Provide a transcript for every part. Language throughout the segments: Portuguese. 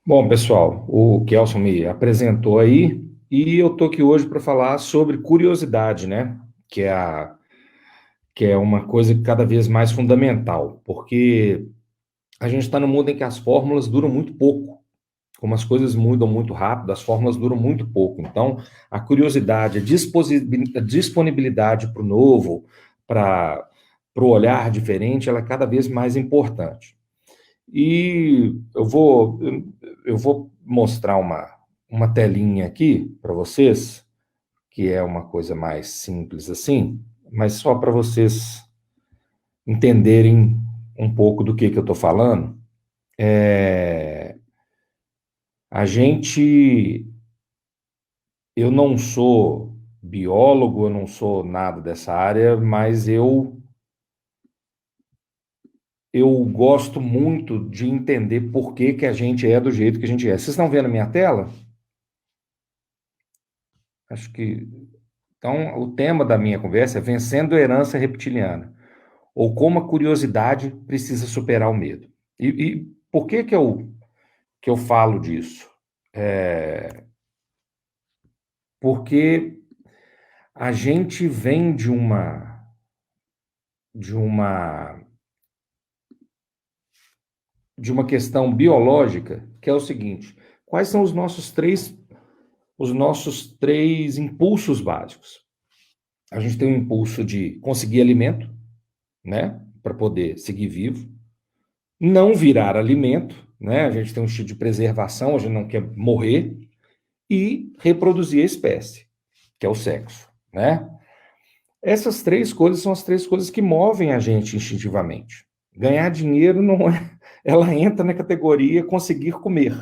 Bom, pessoal, o Kelson me apresentou aí e eu tô aqui hoje para falar sobre curiosidade, né? Que é, que é uma coisa cada vez mais fundamental, porque a gente está num mundo em que as fórmulas duram muito pouco. Como as coisas mudam muito rápido, as fórmulas duram muito pouco. Então, a curiosidade, a disponibilidade para o novo, para o olhar diferente, ela é cada vez mais importante. E eu vou mostrar uma telinha aqui para vocês, que é uma coisa mais simples assim, mas só para vocês entenderem um pouco do que eu estou falando. A gente, eu não sou biólogo, eu não sou nada dessa área, mas eu gosto muito de entender por que que a gente é do jeito que a gente é. Vocês estão vendo a minha tela? Acho que Então, o tema da minha conversa é Vencendo a Herança Reptiliana, ou como a curiosidade precisa superar o medo. E por que que eu falo disso? É, porque a gente vem de uma, de uma questão biológica, que é o seguinte: quais são os nossos três impulsos básicos? A gente tem o impulso de conseguir alimento, né, para poder seguir vivo, não virar alimento, né? A gente tem um instinto de preservação, a gente não quer morrer, e reproduzir a espécie, que é o sexo, né? Essas três coisas são as três coisas que movem a gente instintivamente. Ganhar dinheiro não é, ela entra na categoria conseguir comer,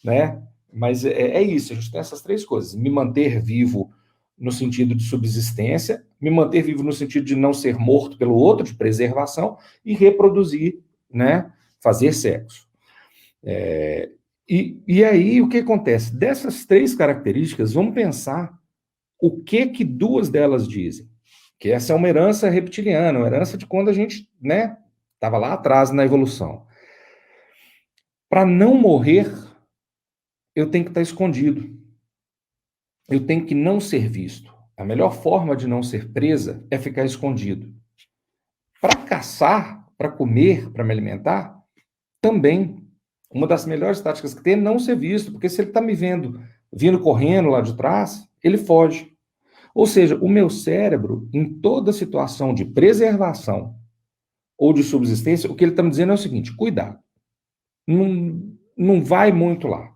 né? Mas é isso, a gente tem essas três coisas: me manter vivo no sentido de subsistência, me manter vivo no sentido de não ser morto pelo outro, de preservação, e reproduzir, né? Fazer sexo. E aí, o que acontece? Dessas três características, vamos pensar o que duas delas dizem. Que essa é uma herança reptiliana, uma herança de quando a gente, né, estava lá atrás na evolução. Para não morrer, eu tenho que estar escondido. Eu tenho que não ser visto. A melhor forma de não ser presa é ficar escondido. Para caçar, para comer, para me alimentar, também. Uma das melhores táticas que tem é não ser visto, porque se ele está me vendo vindo correndo lá de trás, ele foge. Ou seja, o meu cérebro, em toda situação de preservação ou de subsistência, o que ele está me dizendo é o seguinte: cuidado, não vai muito lá,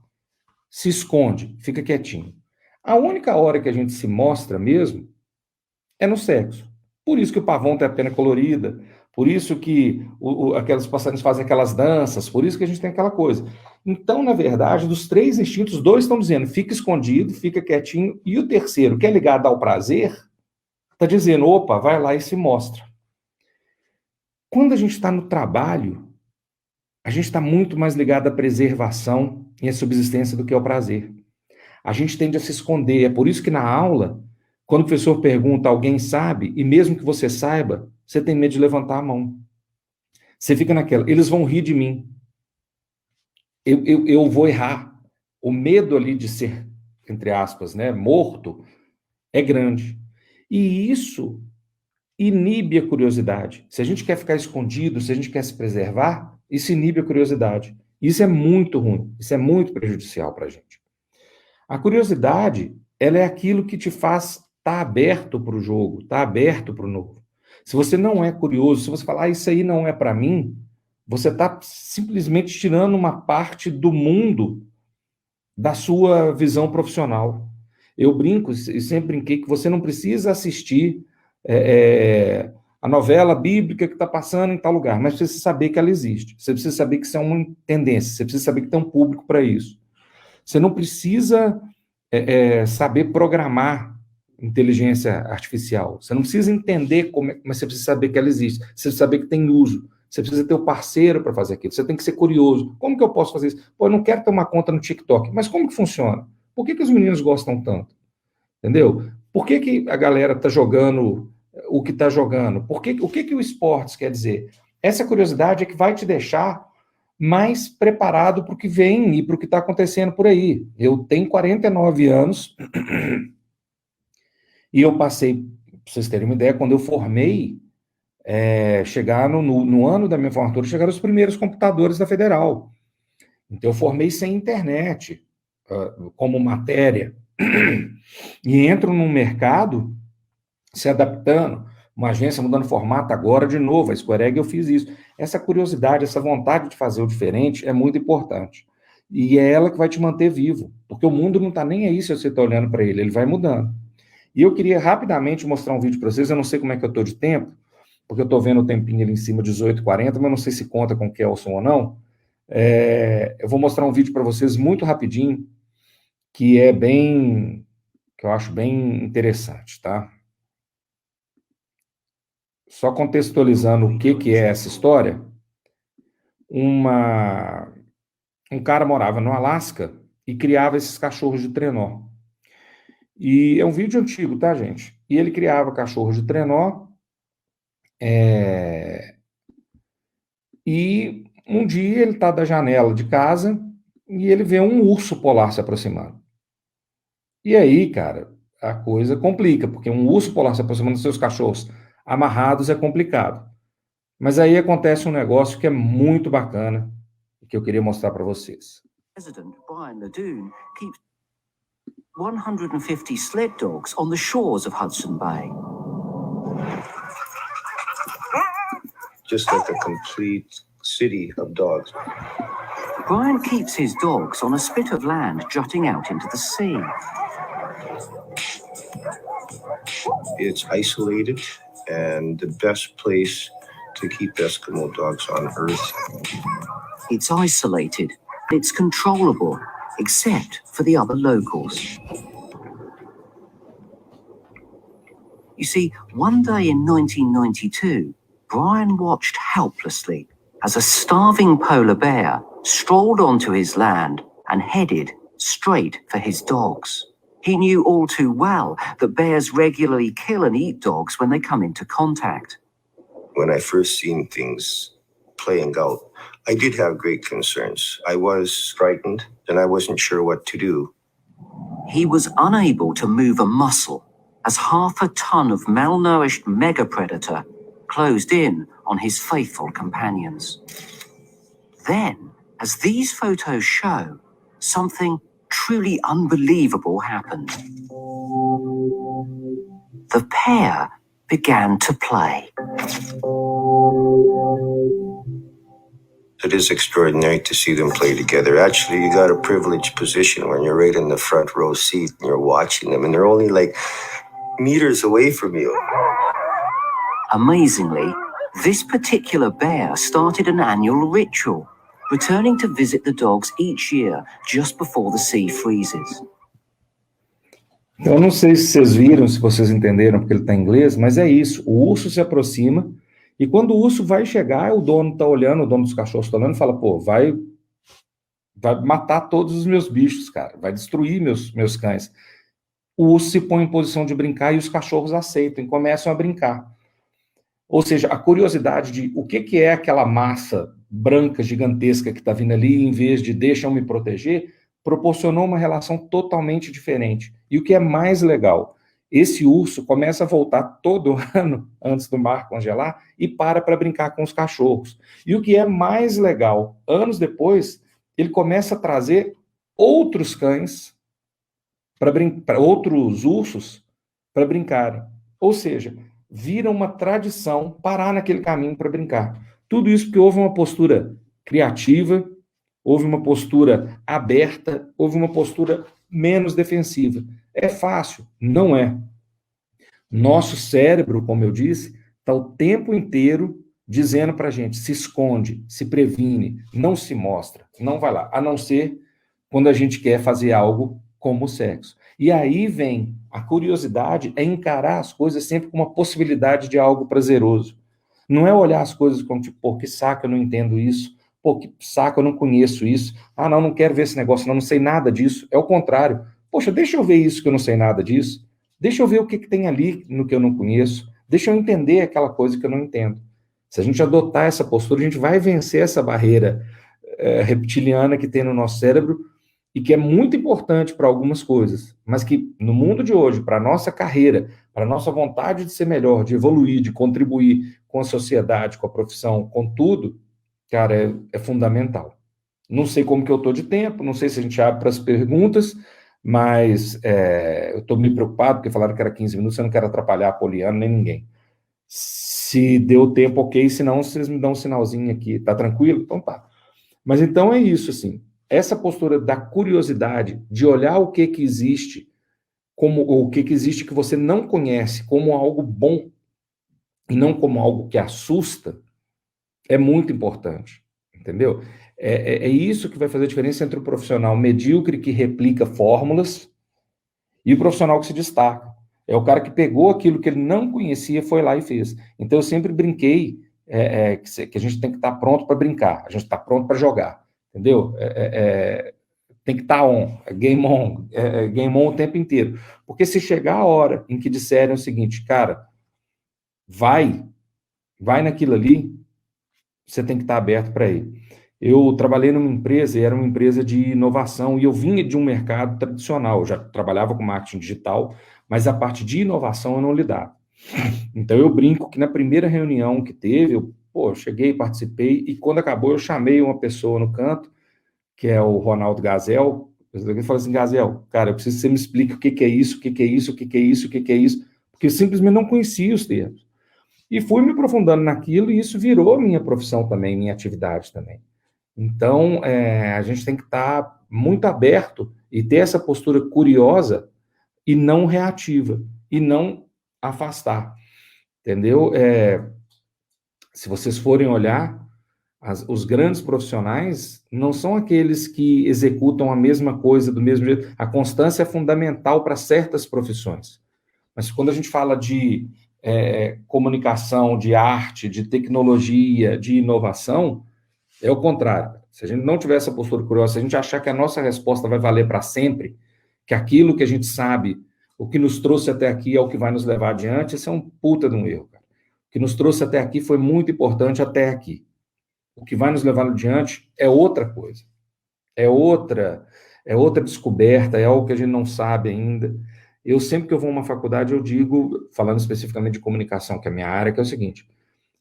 se esconde, fica quietinho. A única hora que a gente se mostra mesmo é no sexo. Por isso que o pavão tem a pena colorida, por isso que aqueles passarinhos fazem aquelas danças, por isso que a gente tem aquela coisa. Então, na verdade, dos três instintos, dois estão dizendo fica escondido, fica quietinho, e o terceiro, que é ligado ao prazer, está dizendo opa, vai lá e se mostra. Quando a gente está no trabalho, a gente está muito mais ligado à preservação e à subsistência do que ao prazer. A gente tende a se esconder. É por isso que na aula, quando o professor pergunta, alguém sabe, e mesmo que você saiba, você tem medo de levantar a mão. Você fica naquela, eles vão rir de mim. Eu vou errar. O medo ali de ser, entre aspas, né, morto, é grande. E isso inibe a curiosidade. Se a gente quer ficar escondido, se a gente quer se preservar, isso inibe a curiosidade. Isso é muito ruim, isso é muito prejudicial para a gente. A curiosidade, ela é aquilo que te faz estar aberto para o jogo, estar aberto para o novo. Se você não é curioso, se você falar, isso aí não é para mim, você está simplesmente tirando uma parte do mundo da sua visão profissional. Eu brinco, e sempre brinquei, que você não precisa assistir a novela bíblica que está passando em tal lugar, mas precisa saber que ela existe. Você precisa saber que isso é uma tendência, você precisa saber que tem um público para isso. Você não precisa saber programar inteligência artificial. Você não precisa entender como mas você precisa saber que ela existe. Você precisa saber que tem uso. Você precisa ter o parceiro para fazer aquilo. Você tem que ser curioso. Como que eu posso fazer isso? Pô, eu não quero ter uma conta no TikTok. Mas como que funciona? Por que os meninos gostam tanto? Entendeu? Por que a galera está jogando o que está jogando? O que o esportes quer dizer? Essa curiosidade é que vai te deixar mais preparado para o que vem e para o que está acontecendo por aí. Eu tenho 49 anos e eu passei, para vocês terem uma ideia, quando eu formei, chegar no ano da minha formatura, chegaram os primeiros computadores da Federal. Então, eu formei sem internet, como matéria, e entro num mercado se adaptando, uma agência mudando formato agora de novo, a Square Egg eu fiz isso. Essa curiosidade, essa vontade de fazer o diferente é muito importante. E é ela que vai te manter vivo, porque o mundo não está nem aí se você está olhando para ele, ele vai mudando. E eu queria rapidamente mostrar um vídeo para vocês, eu não sei como é que eu estou de tempo, porque eu estou vendo o tempinho ali em cima, 18h40, mas não sei se conta com o Kelson ou não. Eu vou mostrar um vídeo para vocês muito rapidinho, que eu acho bem interessante, tá? Só contextualizando o que é essa história, um cara morava no Alasca e criava esses cachorros de trenó. E é um vídeo antigo, tá, gente? E ele criava cachorros de trenó, e um dia ele está da janela de casa e ele vê um urso polar se aproximando. E aí, cara, a coisa complica, porque um urso polar se aproximando dos seus cachorros amarrados é complicado. Mas aí acontece um negócio que é muito bacana, que eu queria mostrar para vocês. President Brian Ladune keeps 150 sled dogs on the shores of Hudson Bay. Just like a complete city of dogs. Brian keeps his dogs on a spit of land jutting out into the sea. It's isolated and the best place to keep Eskimo dogs on Earth. It's isolated. It's controllable, except for the other locals. You see, one day in 1992, Brian watched helplessly as a starving polar bear strolled onto his land and headed straight for his dogs. He knew all too well that bears regularly kill and eat dogs when they come into contact. When I first seen things playing out, I did have great concerns. I was frightened and I wasn't sure what to do. He was unable to move a muscle as half a ton of malnourished mega predator closed in on his faithful companions. Then, as these photos show, something truly unbelievable happened. The pair began to play. It is extraordinary to see them play together. Actually, you got a privileged position when you're right in the front row seat and you're watching them, and they're only like meters away from you. Amazingly, this particular bear started an annual ritual, returning to visit the dogs each year just before the sea freezes. Eu não sei se vocês viram, se vocês entenderam, porque ele está em inglês, mas é isso. O urso se aproxima e quando o urso vai chegar, o dono está olhando, o dono dos cachorros está olhando e fala, pô, vai matar todos os meus bichos, cara, vai destruir meus cães. O urso se põe em posição de brincar e os cachorros aceitam e começam a brincar. Ou seja, a curiosidade de o que é aquela massa branca gigantesca que está vindo ali, em vez de deixa eu me proteger, proporcionou uma relação totalmente diferente. E o que é mais legal, esse urso começa a voltar todo ano, antes do mar congelar, e para brincar com os cachorros. E o que é mais legal, anos depois, ele começa a trazer outros cães, outros ursos, para brincarem. Ou seja, vira uma tradição parar naquele caminho para brincar. Tudo isso porque houve uma postura criativa, houve uma postura aberta, houve uma postura menos defensiva. É fácil? Não é. Nosso cérebro, como eu disse, está o tempo inteiro dizendo para a gente, se esconde, se previne, não se mostra, não vai lá, a não ser quando a gente quer fazer algo como o sexo. E aí vem a curiosidade, é encarar as coisas sempre com uma possibilidade de algo prazeroso. Não é olhar as coisas como tipo, pô, que saco, eu não entendo isso, pô, que saco, eu não conheço isso, não quero ver esse negócio, não sei nada disso. É o contrário. Poxa, deixa eu ver isso que eu não sei nada disso, deixa eu ver o que tem ali no que eu não conheço, deixa eu entender aquela coisa que eu não entendo. Se a gente adotar essa postura, a gente vai vencer essa barreira reptiliana que tem no nosso cérebro e que é muito importante para algumas coisas, mas que no mundo de hoje, para a nossa carreira, para a nossa vontade de ser melhor, de evoluir, de contribuir com a sociedade, com a profissão, com tudo, cara, é fundamental. Não sei como que eu estou de tempo, não sei se a gente abre para as perguntas, mas eu estou me preocupado, porque falaram que era 15 minutos, eu não quero atrapalhar a Poliana nem ninguém. Se deu tempo, ok, senão vocês me dão um sinalzinho aqui, tá tranquilo? Então tá. Mas então é isso, assim, essa postura da curiosidade, de olhar o que existe, como o que existe que você não conhece, como algo bom, e não como algo que assusta, é muito importante, entendeu? É isso que vai fazer a diferença entre o profissional medíocre que replica fórmulas e o profissional que se destaca. É o cara que pegou aquilo que ele não conhecia, foi lá e fez. Então eu sempre brinquei que a gente tem que estar pronto para brincar, a gente está pronto para jogar, entendeu? Tem que estar game on o tempo inteiro. Porque se chegar a hora em que disserem o seguinte, cara, vai naquilo ali, você tem que estar aberto para ele. Eu trabalhei numa empresa, e era uma empresa de inovação, e eu vinha de um mercado tradicional, eu já trabalhava com marketing digital, mas a parte de inovação eu não lidava. Então eu brinco que na primeira reunião que teve, eu cheguei, participei, e quando acabou eu chamei uma pessoa no canto, que é o Ronaldo Gazel, eu falei assim, Gazel, cara, eu preciso que você me explique o que é isso, o que é isso, o que é isso, o que é isso, porque eu simplesmente não conhecia os termos. E fui me aprofundando naquilo, e isso virou minha profissão também, minha atividade também. Então, a gente tem que estar muito aberto e ter essa postura curiosa e não reativa, e não afastar, entendeu? Se vocês forem olhar, os grandes profissionais não são aqueles que executam a mesma coisa do mesmo jeito. A constância é fundamental para certas profissões. Mas quando a gente fala de comunicação, de arte, de tecnologia, de inovação, é o contrário. Se a gente não tiver essa postura curiosa, se a gente achar que a nossa resposta vai valer para sempre, que aquilo que a gente sabe, o que nos trouxe até aqui é o que vai nos levar adiante, isso é um puta de um erro, cara. O que nos trouxe até aqui foi muito importante até aqui. O que vai nos levar adiante é outra coisa. É outra descoberta, é algo que a gente não sabe ainda. Eu sempre que eu vou a uma faculdade, eu digo, falando especificamente de comunicação, que é a minha área, que é o seguinte,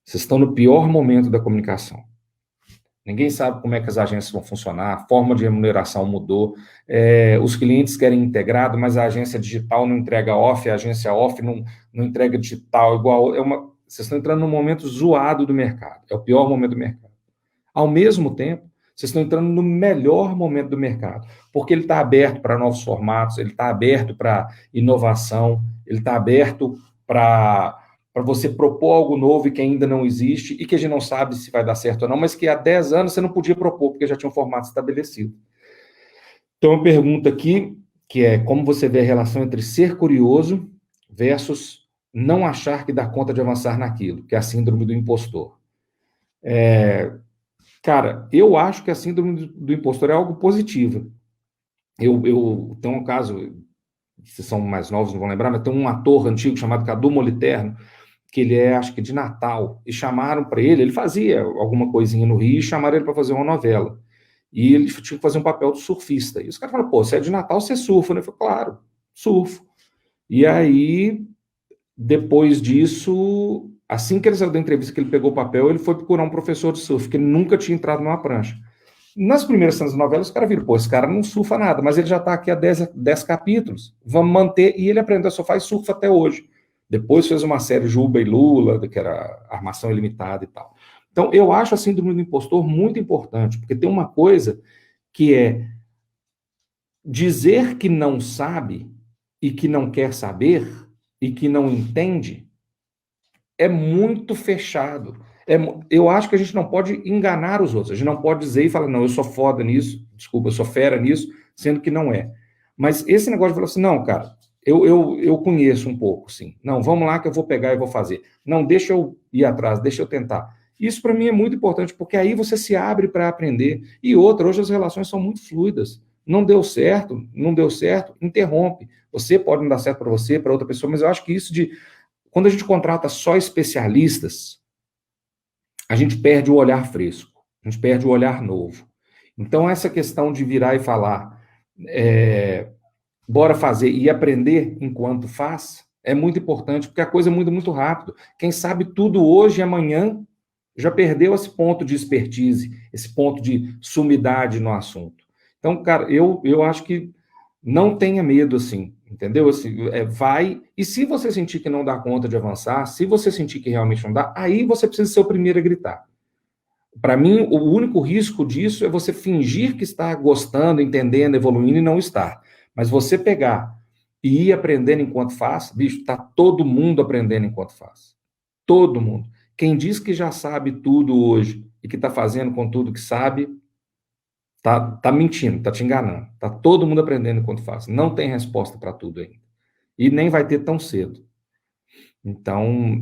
vocês estão no pior momento da comunicação. Ninguém sabe como é que as agências vão funcionar, a forma de remuneração mudou, os clientes querem integrado, mas a agência digital não entrega off, a agência off não entrega digital, igual, vocês estão entrando num momento zoado do mercado, é o pior momento do mercado. Ao mesmo tempo, vocês estão entrando no melhor momento do mercado, porque ele está aberto para novos formatos, ele está aberto para inovação, ele está aberto para você propor algo novo e que ainda não existe e que a gente não sabe se vai dar certo ou não, mas que há 10 anos você não podia propor, porque já tinha um formato estabelecido. Então, uma pergunta aqui, que é como você vê a relação entre ser curioso versus não achar que dá conta de avançar naquilo, que é a síndrome do impostor. Cara, eu acho que a síndrome do impostor é algo positivo. Eu tenho um caso, vocês são mais novos, não vão lembrar, mas tem um ator antigo chamado Cadu Moliterno, que ele acho que de Natal, e chamaram para ele fazia alguma coisinha no Rio, e chamaram ele para fazer uma novela. E ele tinha que fazer um papel de surfista. E os caras falaram, você é de Natal, você surfa, né? Eu falei, claro, surfo. E aí, depois disso, assim que ele saiu da entrevista, que ele pegou o papel, ele foi procurar um professor de surf, que ele nunca tinha entrado numa prancha. Nas primeiras cenas da novela, os caras viram, esse cara não surfa nada, mas ele já está aqui há 10 capítulos, vamos manter, e ele aprendeu a surfar e surfa até hoje. Depois fez uma série Juba e Lula, que era Armação Ilimitada e tal. Então, eu acho a síndrome do impostor muito importante, porque tem uma coisa que é dizer que não sabe e que não quer saber e que não entende é muito fechado. Eu acho que a gente não pode enganar os outros, a gente não pode dizer e falar, não, eu sou foda nisso, desculpa, eu sou fera nisso, sendo que não é. Mas esse negócio de falar assim, não, cara, eu conheço um pouco, sim. Não, vamos lá que eu vou pegar e vou fazer. Não, deixa eu ir atrás, deixa eu tentar. Isso para mim é muito importante, porque aí você se abre para aprender. E outra, hoje as relações são muito fluidas. Não deu certo, interrompe. Você pode não dar certo para você, para outra pessoa, mas eu acho que isso quando a gente contrata só especialistas, a gente perde o olhar fresco, a gente perde o olhar novo. Então, essa questão de virar e falar, bora fazer e aprender enquanto faz, é muito importante, porque a coisa muda muito rápido. Quem sabe tudo hoje e amanhã já perdeu esse ponto de expertise, esse ponto de sumidade no assunto. Então, cara, eu acho que não tenha medo, assim, entendeu? Assim, vai, e se você sentir que não dá conta de avançar, se você sentir que realmente não dá, aí você precisa ser o primeiro a gritar. Para mim, o único risco disso é você fingir que está gostando, entendendo, evoluindo e não estar. Mas você pegar e ir aprendendo enquanto faz, bicho, tá todo mundo aprendendo enquanto faz. Todo mundo. Quem diz que já sabe tudo hoje e que está fazendo com tudo que sabe, tá mentindo, tá te enganando. Tá todo mundo aprendendo enquanto faz. Não tem resposta para tudo ainda. E nem vai ter tão cedo. Então,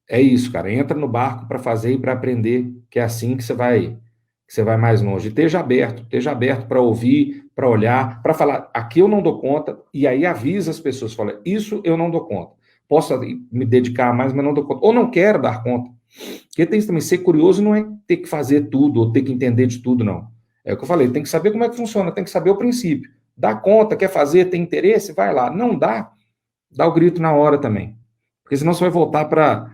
é isso, cara. Entra no barco para fazer e para aprender, que é assim que você vai mais longe. Esteja aberto para ouvir, para olhar, para falar, aqui eu não dou conta, e aí avisa as pessoas, fala, isso eu não dou conta. Posso me dedicar mais, mas não dou conta. Ou não quero dar conta. Porque tem também, ser curioso não é ter que fazer tudo, ou ter que entender de tudo, não. É o que eu falei, tem que saber como é que funciona, tem que saber o princípio. Dá conta, quer fazer, tem interesse, vai lá. Não dá, dá o grito na hora também. Porque senão você vai voltar para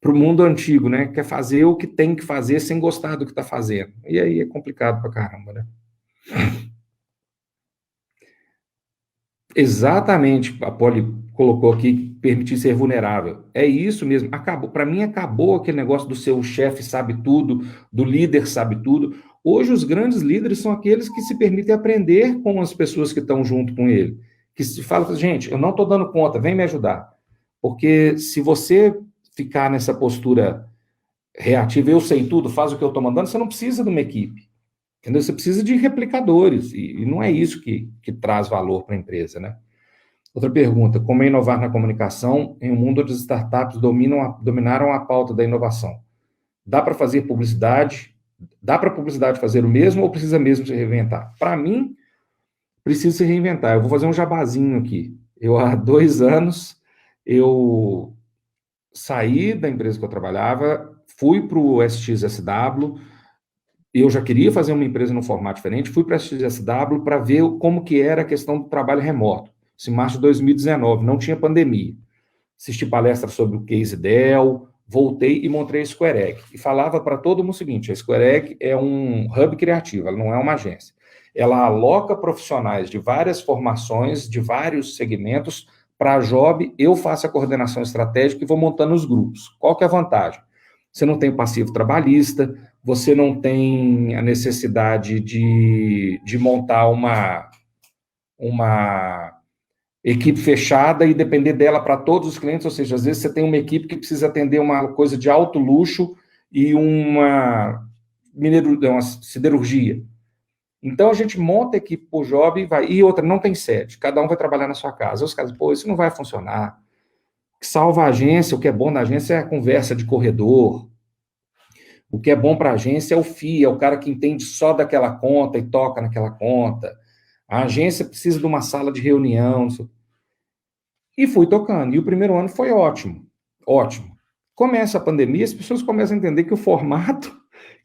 o mundo antigo, né? Quer fazer o que tem que fazer sem gostar do que está fazendo. E aí é complicado pra caramba, né? Exatamente, a Poli colocou aqui, permitir ser vulnerável. É isso mesmo, acabou. Para mim, acabou aquele negócio do seu chefe sabe tudo, do líder sabe tudo. Hoje, os grandes líderes são aqueles que se permitem aprender com as pessoas que estão junto com ele. Que se fala, gente, eu não estou dando conta, vem me ajudar. Porque se você ficar nessa postura reativa, eu sei tudo, faz o que eu estou mandando, você não precisa de uma equipe. Entendeu? Você precisa de replicadores, e não é isso que traz valor para a empresa, né? Outra pergunta, como inovar na comunicação em um mundo onde as startups dominaram a pauta da inovação? Dá para fazer publicidade? Dá para a publicidade fazer o mesmo ou precisa mesmo se reinventar? Para mim, precisa se reinventar. Eu vou fazer um jabazinho aqui. Há 2 anos, eu saí da empresa que eu trabalhava, fui para o SXSW, eu já queria fazer uma empresa num formato diferente, fui para a SXSW para ver como que era a questão do trabalho remoto. Isso em março de 2019, não tinha pandemia. Assisti palestras sobre o Case Dell, voltei e montei a Square Egg. E falava para todo mundo o seguinte, a Square Egg é um hub criativo, ela não é uma agência. Ela aloca profissionais de várias formações, de vários segmentos, para a job, eu faço a coordenação estratégica e vou montando os grupos. Qual que é a vantagem? Você não tem o passivo trabalhista, você não tem a necessidade de montar uma equipe fechada e depender dela para todos os clientes, ou seja, às vezes você tem uma equipe que precisa atender uma coisa de alto luxo e uma siderurgia. Então, a gente monta a equipe por job e vai. E outra, não tem sede. Cada um vai trabalhar na sua casa. Os caras, isso não vai funcionar. O que salva a agência, o que é bom na agência é a conversa de corredor. O que é bom para a agência é o FII, é o cara que entende só daquela conta e toca naquela conta. A agência precisa de uma sala de reunião. E fui tocando. E o primeiro ano foi ótimo. Ótimo. Começa a pandemia, as pessoas começam a entender que o formato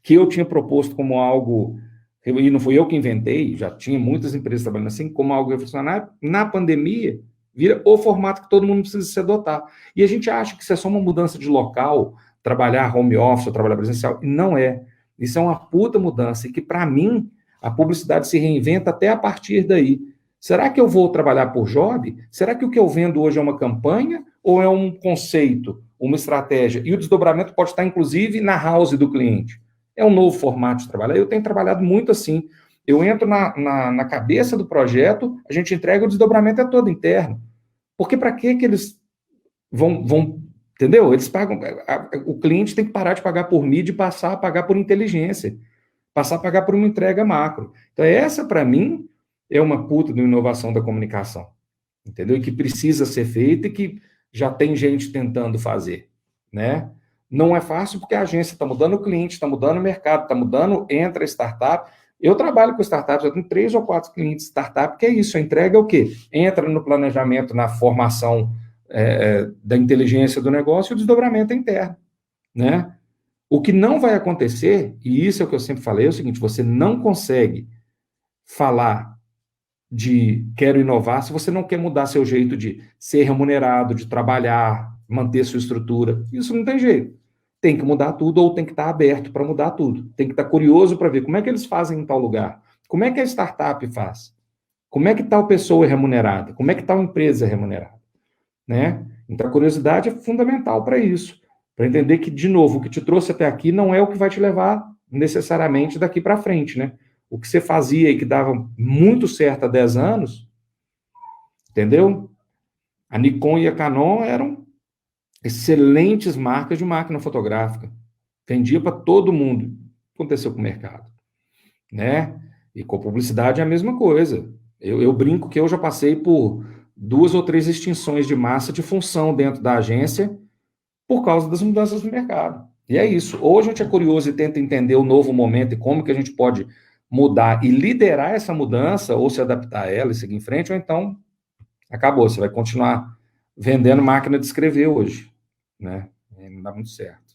que eu tinha proposto como algo... E não fui eu que inventei, já tinha muitas empresas trabalhando assim, como algo revolucionário, na pandemia, vira o formato que todo mundo precisa se adotar. E a gente acha que isso é só uma mudança de local, trabalhar home office ou trabalhar presencial, e não é. Isso é uma puta mudança, e que, para mim, a publicidade se reinventa até a partir daí. Será que eu vou trabalhar por job? Será que o que eu vendo hoje é uma campanha, ou é um conceito, uma estratégia? E o desdobramento pode estar, inclusive, na house do cliente. É um novo formato de trabalho. Eu tenho trabalhado muito assim. Eu entro na cabeça do projeto, a gente entrega, o desdobramento é todo interno. Porque para que eles vão... Entendeu? Eles pagam... O cliente tem que parar de pagar por mídia e passar a pagar por inteligência. Passar a pagar por uma entrega macro. Então, essa, para mim, é uma puta de inovação da comunicação. Entendeu? E que precisa ser feita e que já tem gente tentando fazer, né? Não é fácil porque a agência está mudando o cliente, está mudando o mercado, está mudando, entra startup. Eu trabalho com startups, eu tenho 3 ou 4 clientes startup, que é isso, a entrega é o quê? Entra no planejamento, na formação da inteligência do negócio e o desdobramento é interno, né? O que não vai acontecer, e isso é o que eu sempre falei, é o seguinte, você não consegue falar de quero inovar se você não quer mudar seu jeito de ser remunerado, de trabalhar, manter sua estrutura. Isso não tem jeito. Tem que mudar tudo ou tem que estar aberto para mudar tudo. Tem que estar curioso para ver como é que eles fazem em tal lugar. Como é que a startup faz? Como é que tal pessoa é remunerada? Como é que tal empresa é remunerada? Né? Então a curiosidade é fundamental para isso. Para entender que, de novo, o que te trouxe até aqui não é o que vai te levar necessariamente daqui para frente, né? O que você fazia e que dava muito certo há 10 anos, entendeu? A Nikon e a Canon eram excelentes marcas de máquina fotográfica. Vendia para todo mundo. Aconteceu com o mercado, né? E com publicidade é a mesma coisa. Eu brinco que eu já passei por 2 ou 3 extinções de massa de função dentro da agência por causa das mudanças no mercado. E é isso. Ou a gente é curioso e tenta entender o novo momento e como que a gente pode mudar e liderar essa mudança, ou se adaptar a ela e seguir em frente, ou então acabou, você vai continuar vendendo máquina de escrever hoje, né? Não dá muito certo.